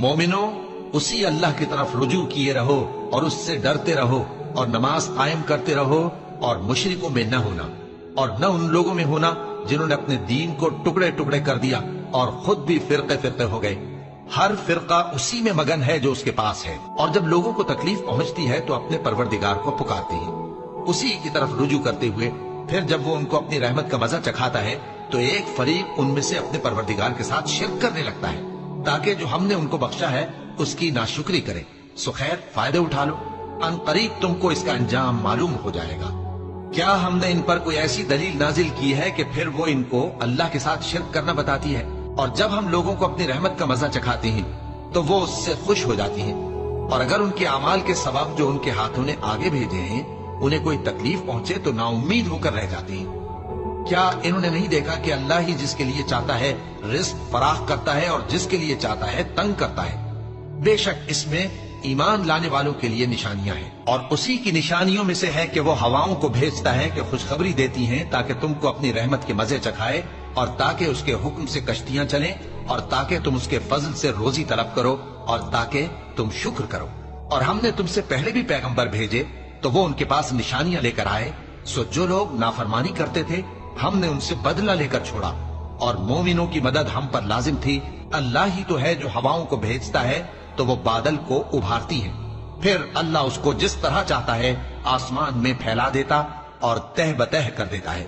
मोमिनो, उसी अल्लाह की तरफ रुजू किए रहो और उससे डरते रहो और नमाज कायम करते रहो और मुशरिकों में न होना और न उन लोगों में होना जिन्होंने अपने दीन को टुकड़े टुकड़े कर दिया और खुद भी फिरके फिरके हो गए। हर फिरका उसी में मगन है जो उसके पास है, और जब लोगों को तकलीफ पहुंचती है तो अपने परवरदिगार को पुकारते हैं, उसी की तरफ रुजू करते हुए। फिर जब वो उनको अपनी रहमत का मजा चखाता है तो एक फरीक उनमें से अपने परवरदिगार के साथ शिरक करने लगता है ताकि जो हमने उनको बख्शा है उसकी नाशुक्री करे। सो खैर, फायदे उठा लो, अनकरीब तुमको इसका अंजाम मालूम हो जाएगा। क्या हमने इन पर कोई ऐसी दलील नाजिल की है कि फिर वो इनको अल्लाह के साथ शिरक करना बताती है? और जब हम लोगों को अपनी रहमत का मजा चखाते हैं तो वो उससे खुश हो जाती हैं, और अगर उनके अमाल के सबब जो उनके हाथों ने आगे भेजे हैं उन्हें कोई तकलीफ पहुंचे तो नाउम्मीद होकर रह जाती हैं। क्या इन्होंने नहीं देखा कि अल्लाह ही जिसके लिए चाहता है रिस्क फराख करता है और जिसके लिए चाहता है तंग करता है? बेशक इसमें ईमान लाने वालों के लिए निशानियां हैं, और उसी की निशानियों में से है कि वो हवाओं को भेजता है कि खुशखबरी देती हैं ताकि तुमको अपनी रहमत के मजे चखाए, और ताकि उसके हुक्म से कश्तियां चलें, और ताकि तुम उसके फजल से रोजी तलब करो, और ताकि तुम शुक्र करो। और हमने तुमसे पहले भी पैगंबर भेजे तो वो उनके पास निशानियां लेकर आए। सो जो लोग नाफरमानी करते थे हमने उनसे बदला लेकर छोड़ा, और मोमिनों की मदद हम पर लाजिम थी। अल्लाह ही तो है जो हवाओं को भेजता है तो वो बादल को उभारती है, फिर अल्लाह उसको जिस तरह चाहता है आसमान में फैला देता और तह बतह कर देता है।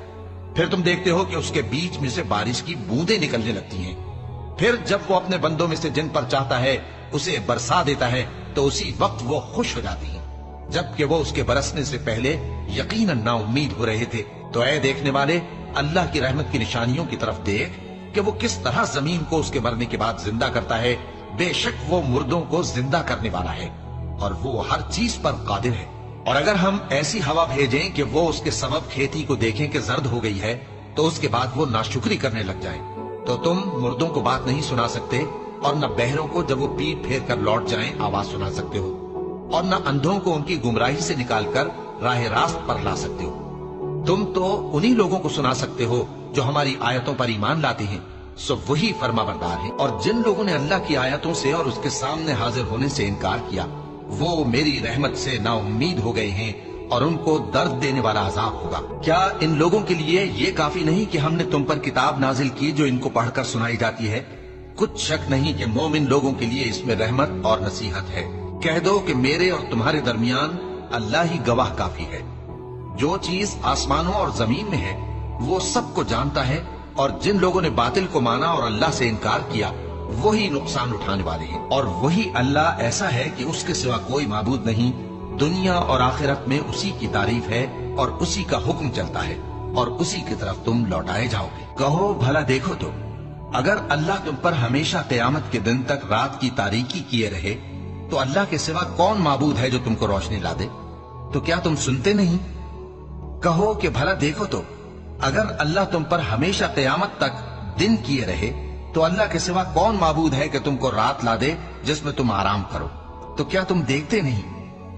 फिर तुम देखते हो कि उसके बीच में से बारिश की बूंदें निकलने लगती हैं। फिर जब वो अपने बंदों में से जिन पर चाहता है उसे बरसा देता है तो उसी वक्त वो खुश हो जाती हैं, जबकि वो उसके बरसने से पहले यकीनन नाउम्मीद हो रहे थे। तो ऐ देखने वाले, अल्लाह की रहमत की निशानियों की तरफ देख कि वो किस तरह जमीन को उसके मरने के बाद जिंदा करता है। बेशक वो मुर्दों को जिंदा करने वाला है और वो हर चीज पर कादिर है। और अगर हम ऐसी हवा भेजें कि वो उसके सबब खेती को देखें कि जर्द हो गई है, तो उसके बाद वो नाशुक्री करने लग जाए, तो तुम मुर्दों को बात नहीं सुना सकते, और न बहरों को जब वो पीठ फेर कर लौट जाएं आवाज सुना सकते हो, और न अंधों को उनकी गुमराही से निकालकर राह रास्त पर ला सकते हो। तुम तो उन्हीं लोगों को सुना सकते हो जो हमारी आयतों पर ईमान लाते हैं, सो वही फरमाबरदार है। और जिन लोगों ने अल्लाह की आयतों से और उसके सामने हाजिर होने से इनकार किया, वो मेरी रहमत से नाउम्मीद हो गए हैं और उनको दर्द देने वाला अजाब होगा। क्या इन लोगों के लिए ये काफी नहीं कि हमने तुम पर किताब नाजिल की जो इनको पढ़कर सुनाई जाती है? कुछ शक नहीं कि मोमिन लोगों के लिए इसमें रहमत और नसीहत है। कह दो कि मेरे और तुम्हारे दरमियान अल्लाह ही गवाह काफी है। जो चीज आसमानों और जमीन में है वो सबको जानता है, और जिन लोगों ने बातिल को माना और अल्लाह से इनकार किया वही नुकसान उठाने वाले हैं। और वही अल्लाह ऐसा है कि उसके सिवा कोई माबूद नहीं। दुनिया और आखिरत में उसी की तारीफ है और उसी का हुक्म चलता है, और उसी की तरफ तुम लौटाए जाओगे। कहो भला देखो तो, अगर अल्लाह तुम पर हमेशा क़यामत के दिन तक रात की तारीकी किए रहे तो अल्लाह के सिवा कौन माबूद है जो तुमको रोशनी ला दे? तो क्या तुम सुनते नहीं? कहो कि भला देखो तो, अगर अल्लाह तुम पर हमेशा क़यामत तक दिन किए रहे तो अल्लाह के सिवा कौन माबूद है कि तुमको रात ला दे जिसमें तुम आराम करो? तो क्या तुम देखते नहीं?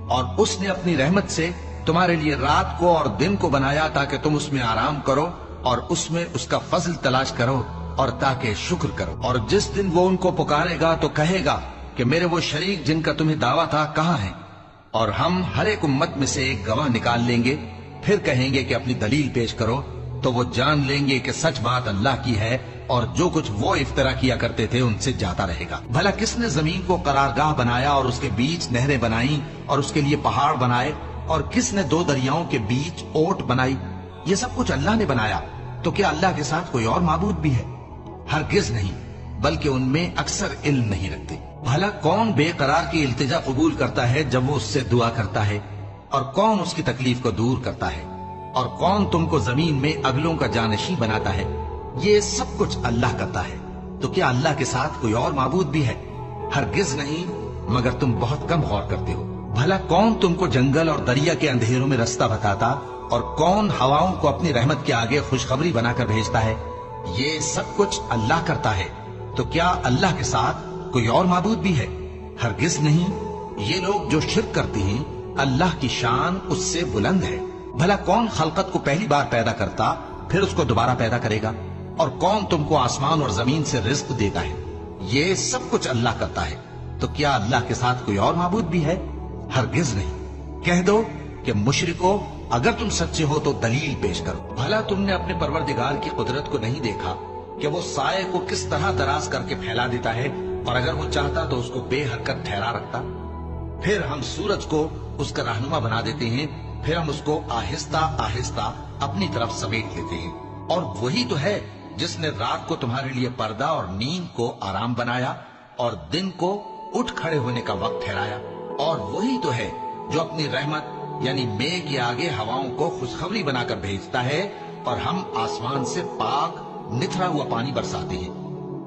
और उसने अपनी रहमत से तुम्हारे लिए रात को और दिन को बनाया ताकि तुम उसमें आराम करो और उसमें उसका फजल तलाश करो और ताकि शुक्र करो। और जिस दिन वो उनको पुकारेगा तो कहेगा कि मेरे वो शरीक जिनका तुम्हें दावा था कहाँ हैं? और हम हर एक उम्मत में से एक गवाह निकाल लेंगे, फिर कहेंगे कि अपनी दलील पेश करो, तो वो जान लेंगे कि सच बात अल्लाह की है और जो कुछ वो इफ्तरा किया करते थे उनसे जाता रहेगा। भला किसने जमीन को करारगाह बनाया और उसके बीच नहरें बनाई और उसके लिए पहाड़ बनाए, और किसने दो दरियाओं के बीच ओट बनाई? ये सब कुछ अल्लाह ने बनाया। तो क्या अल्लाह के साथ कोई और माबूद भी है? हरगिज नहीं, बल्कि उनमें अक्सर इल्म नहीं रखते। भला कौन बेकरार की इल्तिजा कबूल करता है जब वो उससे दुआ करता है, और कौन उसकी तकलीफ को दूर करता है, और कौन तुमको जमीन में अगलों का जानशी बनाता है? ये सब कुछ अल्लाह करता है। तो क्या अल्लाह के साथ कोई और माबूद भी है? हरगिज नहीं, मगर तुम बहुत कम गौर करते हो। भला कौन तुमको जंगल और दरिया के अंधेरों में रास्ता बताता, और कौन हवाओं को अपनी रहमत के आगे खुशखबरी बनाकर भेजता है? ये सब कुछ अल्लाह करता है। तो क्या अल्लाह के साथ कोई और माबूद भी है? हरगिज नहीं। ये लोग जो शिर्क करते हैं, अल्लाह की शान उससे बुलंद है। भला कौन खलकत को पहली बार पैदा करता फिर उसको दोबारा पैदा करेगा? और कौन तुमको आसमान और जमीन से रिज्क देता है? ये सब कुछ अल्लाह करता है। तो क्या अल्लाह के साथ कोई और माबूद भी है? हरगिज नहीं। कह दो कि मुशरिको, अगर तुम सच्चे हो तो दलील पेश करो। भला तुमने अपने परवरदिगार की कुदरत को नहीं देखा कि वो साये को किस तरह दराज करके फैला देता है, और अगर वो चाहता तो उसको बेहरकत ठहरा रखता। फिर हम सूरज को उसका रहनुमा बना देते हैं, फिर हम उसको आहिस्ता आहिस्ता अपनी तरफ समेट लेते हैं। और वही तो है जिसने रात को तुम्हारे लिए पर्दा और नींद को आराम बनाया और दिन को उठ खड़े होने का वक्त ठहराया। और वही तो है जो अपनी रहमत यानी मेघ के आगे हवाओं को खुशखबरी बनाकर भेजता है, और हम आसमान से पाक निथरा हुआ पानी बरसाते हैं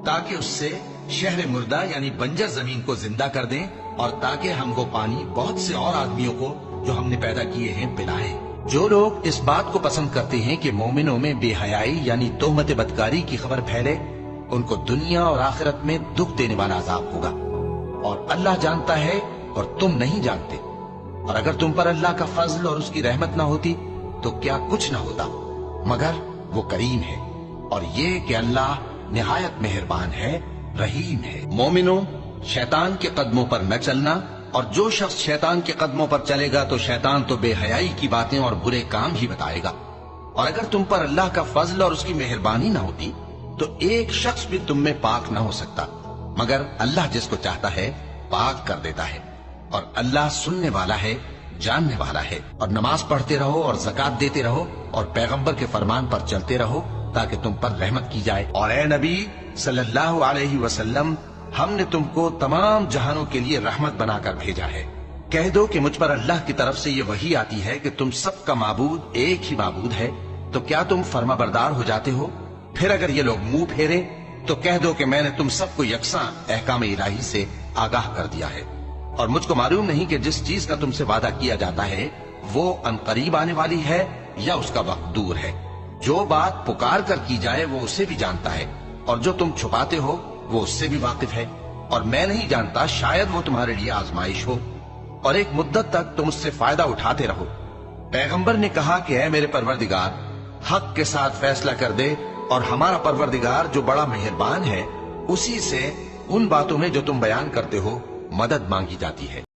ताकि उससे शहर मुर्दा यानी बंजर जमीन को जिंदा कर दें, और ताकि हम वो पानी बहुत से और आदमियों को जो हमने पैदा किए हैं पिलाएं। जो लोग इस बात को पसंद करते हैं कि मोमिनों में बेहयाई यानी तोहमत बदकारी की खबर फैले, उनको दुनिया और आखिरत में दुख देने वाला अजाब होगा। और अल्लाह जानता है और तुम नहीं जानते। और अगर तुम पर अल्लाह का फजल और उसकी रहमत ना होती तो क्या कुछ ना होता, मगर वो करीम है, और ये कि अल्लाह निहायत मेहरबान है, रहीम है। मोमिनो, शैतान के कदमों पर न चलना, और जो शख्स शैतान के कदमों पर चलेगा तो शैतान तो बेहयाई की बातें और बुरे काम ही बताएगा। और अगर तुम पर अल्लाह का फजल और उसकी मेहरबानी ना होती तो एक शख्स भी तुम में पाक ना हो सकता, मगर अल्लाह जिसको चाहता है पाक कर देता है। और अल्लाह सुनने वाला है, जानने वाला है। और नमाज पढ़ते रहो और ज़कात देते रहो और पैगंबर के फरमान पर चलते रहो ताकि तुम पर रहमत की जाए। और ए नबी सल्लल्लाहु अलैहि वसल्लम, हमने तुमको तमाम जहानों के लिए रहमत बनाकर भेजा है। कह दो कि मुझ पर अल्लाह की तरफ से ये वही आती है कि तुम सबका माबूद एक ही माबूद है, तो क्या तुम फर्माबरदार हो जाते हो? फिर अगर ये लोग मुंह फेरे तो कह दो कि मैंने तुम सबको यकसां अहकाम इलाही से आगाह कर दिया है। और मुझको मालूम नहीं कि जिस चीज का तुमसे वादा किया जाता है वो अनकरीब आने वाली है या उसका वक्त दूर है। जो बात पुकार कर की जाए वो उसे भी जानता है, और जो तुम छुपाते हो वो उससे भी वाकिफ है। और मैं नहीं जानता, शायद वो तुम्हारे लिए आजमाइश हो, और एक मुद्दत तक तुम उससे फायदा उठाते रहो। पैगंबर ने कहा कि ऐ मेरे परवरदिगार, हक के साथ फैसला कर दे, और हमारा परवरदिगार जो बड़ा मेहरबान है उसी से उन बातों में जो तुम बयान करते हो मदद मांगी जाती है।